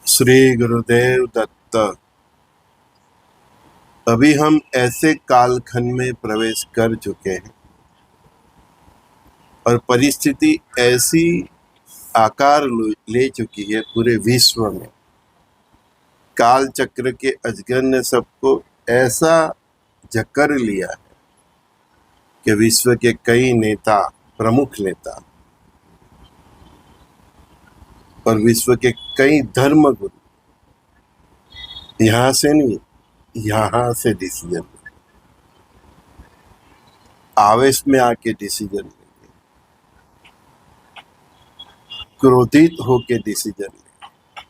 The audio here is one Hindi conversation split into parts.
श्री गुरुदेव दत्त। अभी हम ऐसे कालखंड में प्रवेश कर चुके हैं और परिस्थिति ऐसी आकार ले चुकी है पूरे विश्व में। काल चक्र के अजगर ने सबको ऐसा जकड़ लिया है कि विश्व के कई नेता, प्रमुख नेता और विश्व के कई धर्म गुरु यहाँ से नहीं, यहाँ से डिसीजन, आवेश में आके डिसीजन लेंगे, क्रोधित होके डिसीजन लेंगे,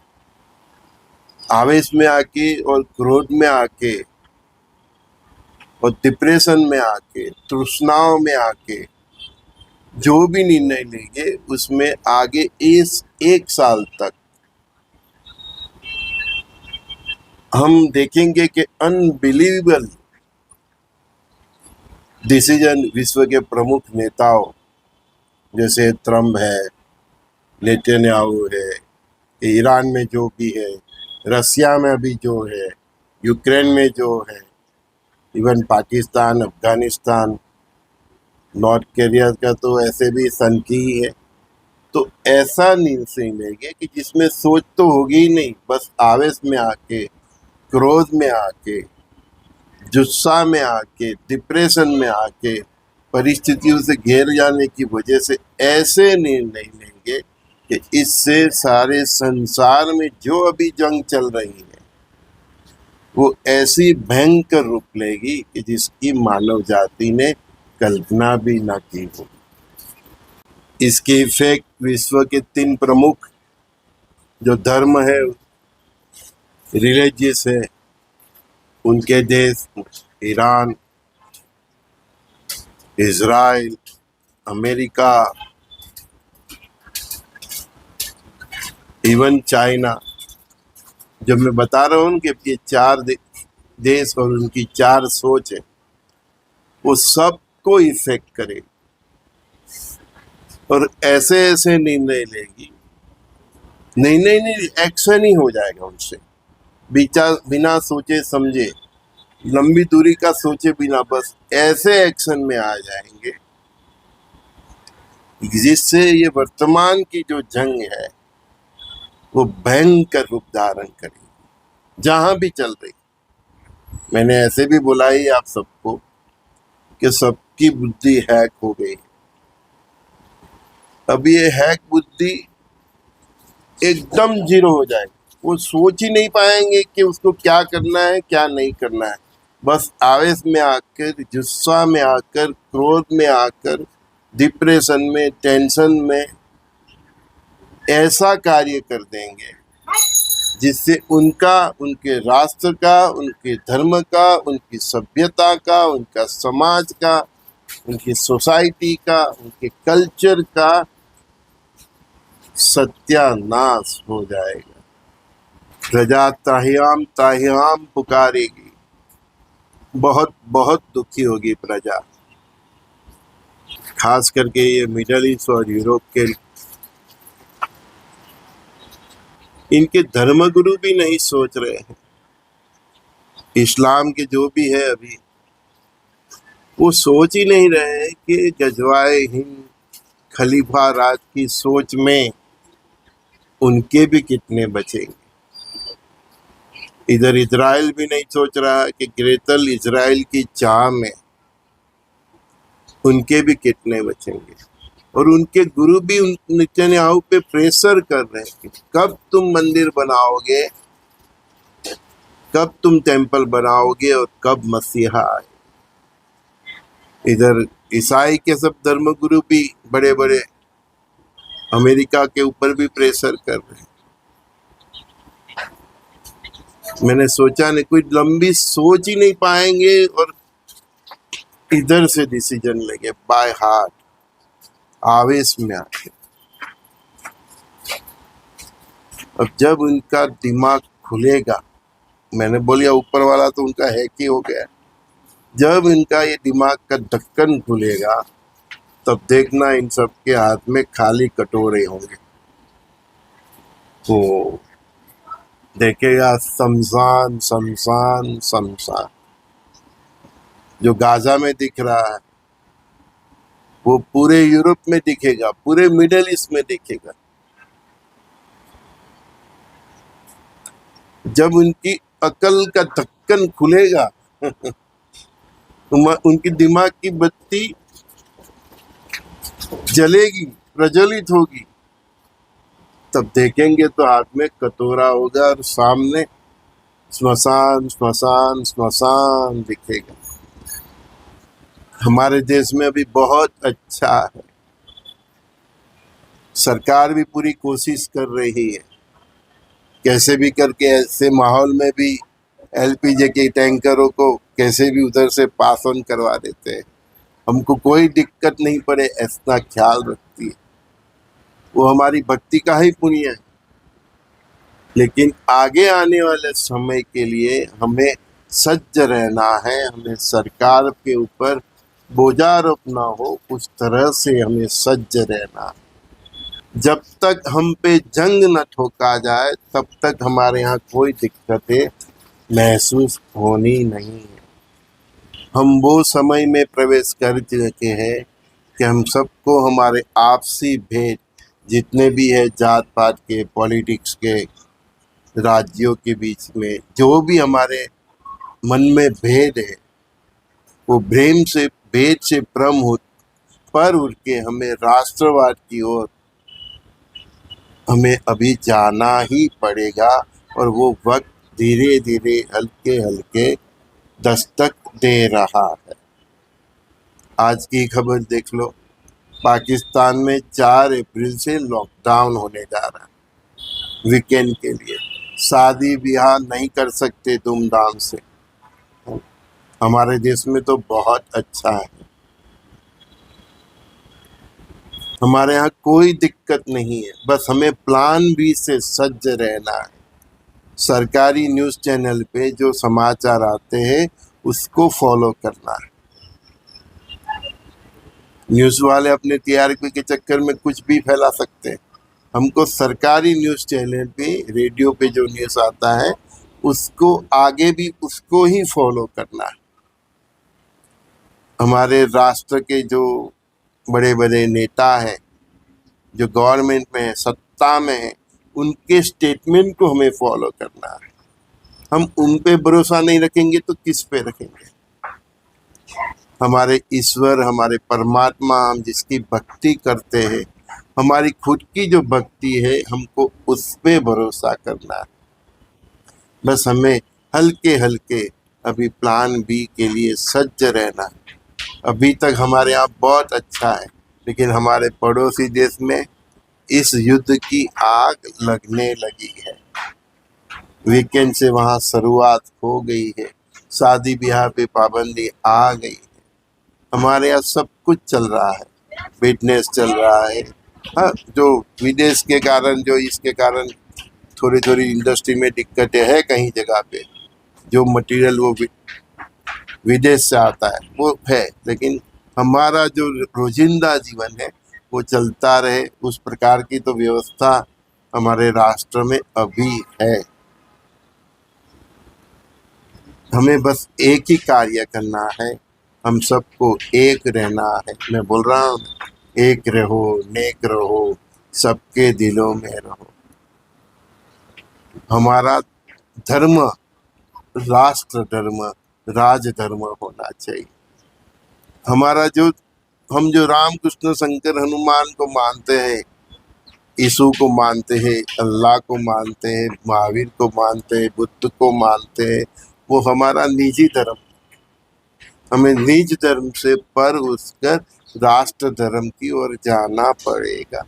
आवेश में आके और क्रोध में आके और डिप्रेशन में आके, तृष्णाओं में आके जो भी निर्णय लेंगे उसमें आगे इस 1 साल तक हम देखेंगे कि अनबिलीवेबल डिसीजन विश्व के प्रमुख नेताओं जैसे ट्रम्प है, नेतन्याहू है, ईरान में जो भी है, रसिया में अभी जो है, यूक्रेन में जो है, even Pakistan, Afghanistan, north Korea का तो ऐसे भी सनकी ही है। तो ऐसा निर्णय लेंगे कि जिसमें सोच तो होगी ही नहीं, बस आवेश में आके, क्रोध में आके, गुस्सा में आके, डिप्रेशन में आके, परिस्थितियों से घेर जाने की वजह से ऐसे निर्णय लेंगे कि इससे सारे संसार में जो अभी जंग चल रही है वो ऐसी भयंकर रूप लेगी कि जिसकी मानव जाति ने कल्पना भी ना की हो। इसके इफेक्ट विश्व के 3 प्रमुख जो धर्म है, रिलीजियस है, उनके देश Iran, Israel, America, even China, जब मैं बता रहा हूँ कि ये 4 देश और उनकी 4 सोच है, वो सबको इफेक्ट करेगी और ऐसे ऐसे निर्णय लेगी, निर्णय नहीं, एक्शन ही हो जाएगा उनसे, बिना सोचे समझे, लंबी दूरी का सोचे बिना, बस ऐसे एक्शन में आ जाएंगे जिससे ये वर्तमान की जो जंग है वो भयंकर रूप धारण करेगी जहां भी चल रही। मैंने ऐसे भी बोला ही आप सबको कि सबकी बुद्धि हैक हो गई। अब ये हैक बुद्धि एकदम जीरो हो जाएगी, वो सोच ही नहीं पाएंगे कि उसको क्या करना है, क्या नहीं करना है। बस आवेश में आकर, गुस्सा में आकर, क्रोध में आकर, डिप्रेशन में, टेंशन में ऐसा कार्य कर देंगे जिससे उनका, उनके राष्ट्र का, उनके धर्म का, उनकी सभ्यता का, उनका समाज का, उनकी सोसाइटी का, उनके कल्चर का सत्यानाश हो जाएगा। प्रजा ताहियाम ताहियाम पुकारेगी, बहुत बहुत दुखी होगी प्रजा, खास करके ये मिडल ईस्ट और यूरोप के। इनके धर्मगुरु भी नहीं सोच रहे हैं, इस्लाम के जो भी है अभी, वो सोच ही नहीं रहे हैं कि गजवाए हिंद खलीफा राज की सोच में उनके भी कितने बचेंगे। इधर इजराइल भी नहीं सोच रहा कि ग्रेटर इजराइल की चाह में उनके भी कितने बचेंगे। और उनके गुरु भी नेतन्याहू पे प्रेशर कर रहे हैं कि कब तुम मंदिर बनाओगे, कब तुम टेंपल बनाओगे और कब मसीहा आए। इधर ईसाई के सब धर्मगुरु भी बड़े बड़े अमेरिका के ऊपर भी प्रेशर कर रहे हैं। मैंने सोचा नहीं, कोई लंबी सोच ही नहीं पाएंगे और इधर से डिसीजन लेंगे बाय हार्ट, आवेश में आके। अब जब उनका दिमाग खुलेगा, मैंने बोलिया ऊपर वाला तो उनका हैक ही हो गया, जब इनका ये दिमाग का ढक्कन खुलेगा तब देखना इन सब के हाथ में खाली कटोरे होंगे। तो देखेगा शमशान शमशान शमशान। जो गाजा में दिख रहा है वो पूरे यूरोप में दिखेगा, पूरे मिडल ईस्ट में दिखेगा। जब उनकी अकल का ढक्कन खुलेगा उनकी दिमाग की बत्ती जलेगी, प्रज्वलित होगी, तब देखेंगे तो हाथ में कटोरा होगा और सामने स्मशान स्मशान स्मशान दिखेगा। हमारे देश में अभी बहुत अच्छा है, सरकार भी पूरी कोशिश कर रही है, कैसे भी करके ऐसे माहौल में भी एलपीजी के टैंकरों को कैसे भी उधर से पास ऑन करवा देते हैं, हमको कोई दिक्कत नहीं पड़े, ऐसा ख्याल रखती है। वो हमारी भक्ति का ही पुण्य है। लेकिन आगे आने वाले समय के लिए हमें सज्ज रहना है, हमें सरकार के ऊपर बोझारोप ना हो, उस तरह से हमें सज्ज रहना है। जब तक हम पे जंग न ठोका जाए तब तक हमारे यहाँ कोई दिक्कतें महसूस होनी नहीं है। हम वो समय में प्रवेश कर चुके हैं कि हम सबको हमारे आपसी भेद जितने भी है, जात पात के, पॉलिटिक्स के, राज्यों के बीच में जो भी हमारे मन में भेद है, वो भेद से भ्रम हो पर उठ के हमें राष्ट्रवाद की ओर हमें अभी जाना ही पड़ेगा। और वो वक्त धीरे धीरे हल्के हल्के दस्तक दे रहा है। आज की खबर देख लो, पाकिस्तान में 4 अप्रैल से लॉकडाउन होने जा रहा है वीकेंड के लिए। शादी ब्याह नहीं कर सकते धूमधाम से। हमारे देश में तो बहुत अच्छा है, हमारे यहाँ कोई दिक्कत नहीं है, बस हमें प्लान बी से सज्ज रहना है। सरकारी न्यूज़ चैनल पे जो समाचार आते हैं उसको फॉलो करना है। न्यूज़ वाले अपने टीआरपी के चक्कर में कुछ भी फैला सकते हैं, हमको सरकारी न्यूज़ चैनल पे, रेडियो पे जो न्यूज़ आता है उसको आगे भी उसको ही फॉलो करना है। हमारे राष्ट्र के जो बड़े बड़े नेता हैं, जो गवर्नमेंट में है, सत्ता में है, उनके स्टेटमेंट को हमें फॉलो करना है। हम उन पे भरोसा नहीं रखेंगे तो किस पे रखेंगे? हमारे ईश्वर, हमारे परमात्मा, हम जिसकी भक्ति करते हैं, हमारी खुद की जो भक्ति है, हमको उस पे भरोसा करना है। बस हमें हल्के हल्के अभी प्लान बी के लिए सज्ज रहना है। अभी तक हमारे यहाँ बहुत अच्छा है, लेकिन हमारे पड़ोसी देश में इस युद्ध की आग लगने लगी है। वीकेंड से वहाँ शुरुआत हो गई है, शादी ब्याह पे पाबंदी आ गई है। हमारे यहाँ सब कुछ चल रहा है, बिजनेस चल रहा है। हाँ, जो विदेश के कारण, जो इसके कारण थोड़ी थोड़ी इंडस्ट्री में दिक्कतें है कहीं जगह पे, जो मटेरियल वो विदेश से आता है वो है, लेकिन हमारा जो रोजिंदा जीवन है वो चलता रहे, उस प्रकार की तो व्यवस्था हमारे राष्ट्र में अभी है। हमें बस एक ही कार्य करना है, हम सबको एक रहना है। मैं बोल रहा हूँ, एक रहो, नेक रहो, सबके दिलों में रहो। हमारा धर्म राष्ट्र धर्म, राज धर्म होना चाहिए। हमारा जो हम जो राम कृष्ण शंकर हनुमान को मानते हैं, यीशु को मानते हैं, अल्लाह को मानते हैं, महावीर को मानते हैं, बुद्ध को मानते हैं, वो हमारा निजी धर्म। हमें निज धर्म से पर उसकर राष्ट्र धर्म की ओर जाना पड़ेगा,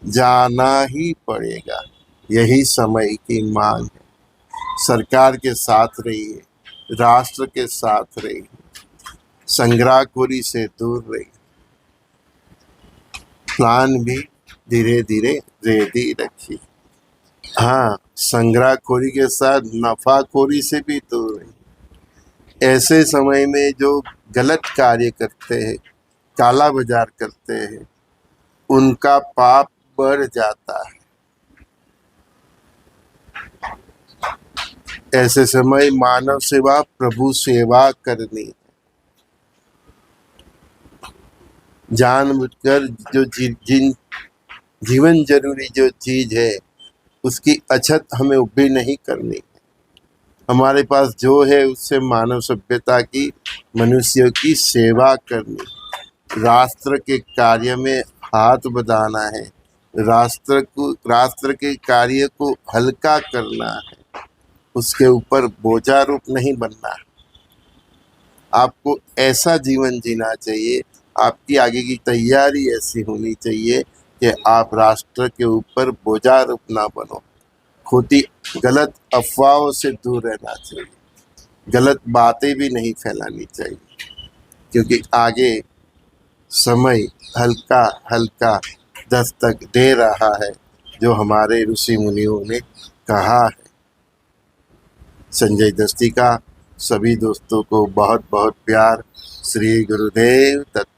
जाना ही पड़ेगा। यही समय की मांग है। सरकार के साथ रहिए, राष्ट्र के साथ रहिए, संग्रहखोरी से दूर रहिए, प्लान भी धीरे धीरे रेडी रखिए। हाँ, संग्रहखोरी के साथ नफाखोरी से भी दूर रहिए। ऐसे समय में जो गलत कार्य करते हैं, काला बाजार करते हैं, उनका पाप बढ़ जाता है। ऐसे समय मानव सेवा प्रभु सेवा करनी। जानबूझकर जो जिन जीवन जरूरी जो चीज है उसकी अछत हमें ऊभी नहीं करनी। हमारे पास जो है उससे मानव सभ्यता की, मनुष्य की सेवा करनी, राष्ट्र के कार्य में हाथ बधाना है, राष्ट्र के कार्य को हल्का करना है, उसके ऊपर बोझारूप नहीं बनना। आपको ऐसा जीवन जीना चाहिए, आपकी आगे की तैयारी ऐसी होनी चाहिए कि आप राष्ट्र के ऊपर बोझारूप ना बनो। खोटी गलत अफवाहों से दूर रहना चाहिए, गलत बातें भी नहीं फैलानी चाहिए, क्योंकि आगे समय हल्का हल्का दस्तक दे रहा है, जो हमारे ऋषि मुनियों ने कहा है। संजय दस्ती का सभी दोस्तों को बहुत बहुत प्यार। श्री गुरुदेव दत्त।